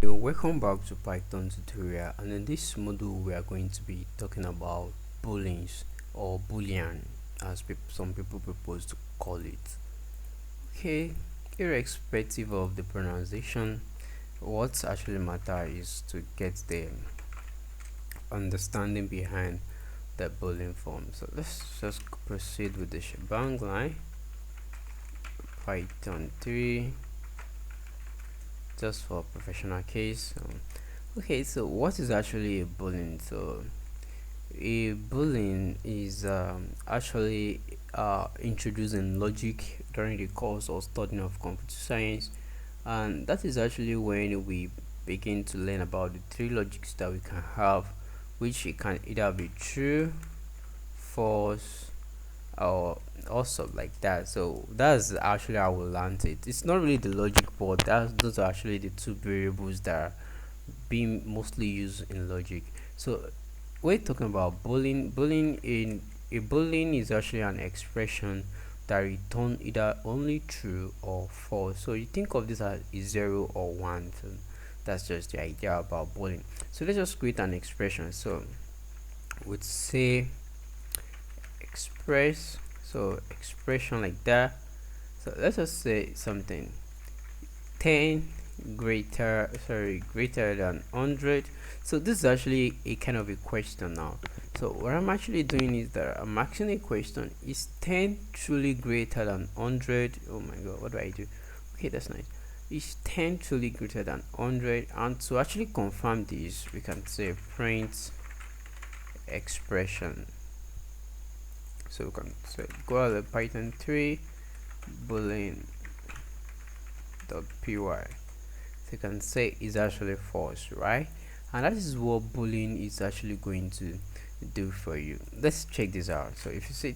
Welcome back to Python tutorial, and in this module we are going to be talking about booleans or boolean as some people propose to call it. Okay, irrespective of the pronunciation, what actually matters is to get the understanding behind the boolean form. So let's just proceed with the shebang line. Python 3, just for professional case. Okay, so what is actually a boolean? So a boolean is actually introducing logic during the course or studying of computer science, and that is actually when we begin to learn about the three logics that we can have, which it can either be true, false, or also like that. So that's actually how we learned it. It's not really the logic, but those are actually the two variables that are being mostly used in logic. So we're talking about boolean. Boolean is actually an expression that return either only true or false. So you think of this as a 0 or 1. So that's just the idea about boolean. So let's just create an expression. So we'd say express, so expression like that. So let's just say something 10 greater than 100. So this is actually a kind of a question now. So what I'm actually doing is that I'm asking a question: is 10 truly greater than 100? Oh my god, what do I do? Okay, that's nice. Is 10 truly greater than 100? And to actually confirm this, we can say print expression. So we can say go to the Python 3 boolean .py. So you can say is actually false, right? And that is what boolean is actually going to do for you. Let's check this out. So if you say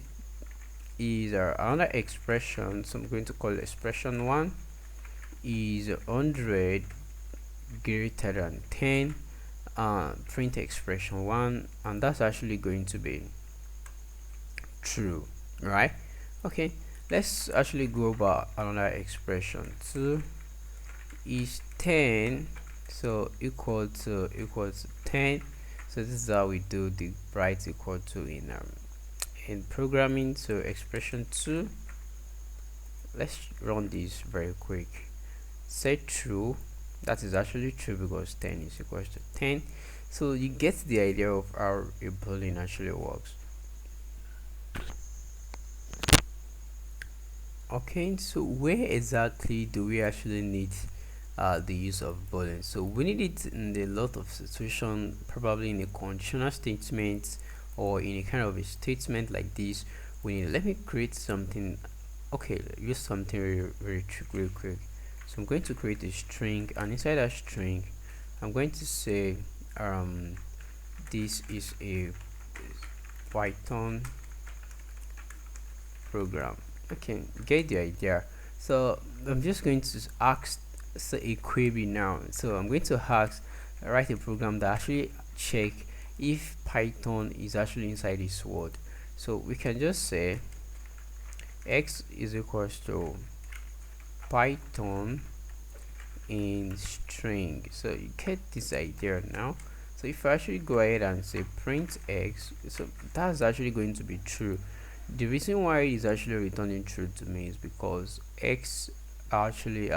is another expression, so I'm going to call expression 1 is 100 greater than 10, print expression 1, and that's actually going to be true, right? Okay, let's actually go about another expression. 2 is 10, so equal to 10. So this is how we do the write equal to in programming. So expression 2, let's run this very quick. Say true, that is actually true because 10 is equal to 10. So you get the idea of how a boolean actually works. Okay, so where exactly do we actually need the use of boolean? So we need it in a lot of situation, probably in a conditional statement or in a kind of a statement like this. We need, let me create something. Okay, use something real quick. So I'm going to create a string, and inside that string I'm going to say this is a Python program. Okay, get the idea. So I'm just going to ask a query now. So I'm going to ask, write a program that actually check if Python is actually inside this word. So we can just say x is equals to Python in string. So you get this idea now. So if I actually go ahead and say print x, so that's actually going to be true. The reason why it is actually returning true to me is because x actually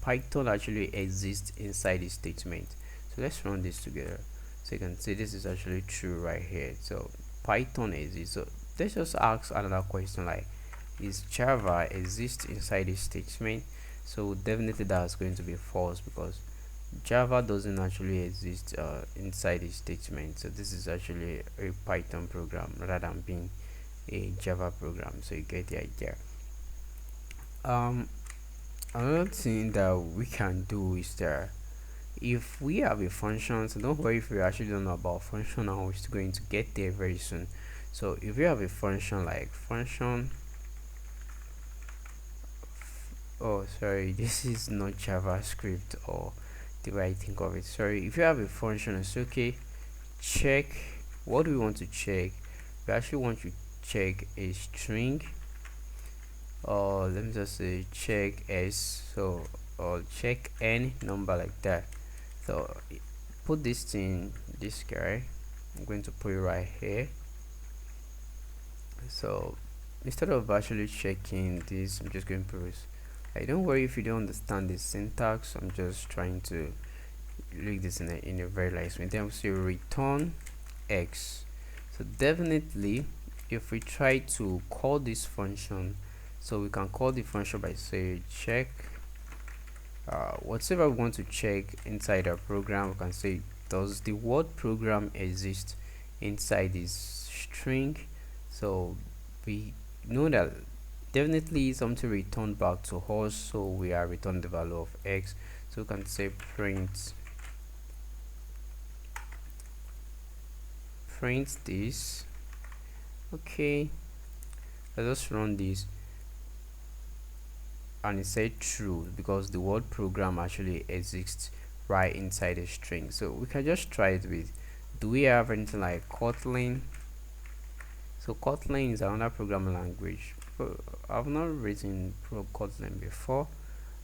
Python actually exists inside this statement. So let's run this together, so you can see this is actually true right here. So Python exists. So let's just ask another question, like is Java exist inside this statement? So definitely that's going to be false because Java doesn't actually exist inside this statement. So this is actually a Python program rather than being a Java program. So you get the idea. Another thing that we can do is that if we have a function, so don't worry if you actually don't know about function now, we're still going to get there very soon. So if you have a function like function, oh sorry, this is not JavaScript or the way I think of it. Sorry, if you have a function, it's okay. Check, what do we want to check? We actually want to check a string, or let me just say check s, so or check any number like that. So put this thing, this guy, I'm going to put it right here. So instead of actually checking this, I'm just going to press. Don't worry if you don't understand the syntax. I'm just trying to read this in a very nice way. Then we say return x. So definitely, if we try to call this function, so we can call the function by say check whatever we want to check inside our program. We can say, does the word program exist inside this string? So we know that definitely something returned back to us, so we are returning the value of x. So we can say print this. Okay, let's just run this, and it said true because the word program actually exists right inside a string. So we can just try it with, do we have anything like Kotlin? So Kotlin is another programming language. I've not written Kotlin before.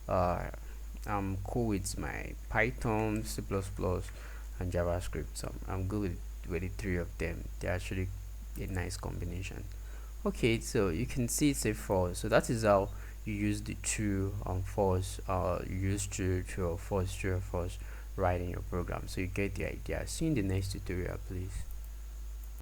I'm cool with my Python, C++, and JavaScript. So I'm good with the three of them. They're actually a nice combination. Okay, so you can see it's a false. So that is how you use the true and false. You use true, true or false, right in your program. So you get the idea. See you in the next tutorial, please.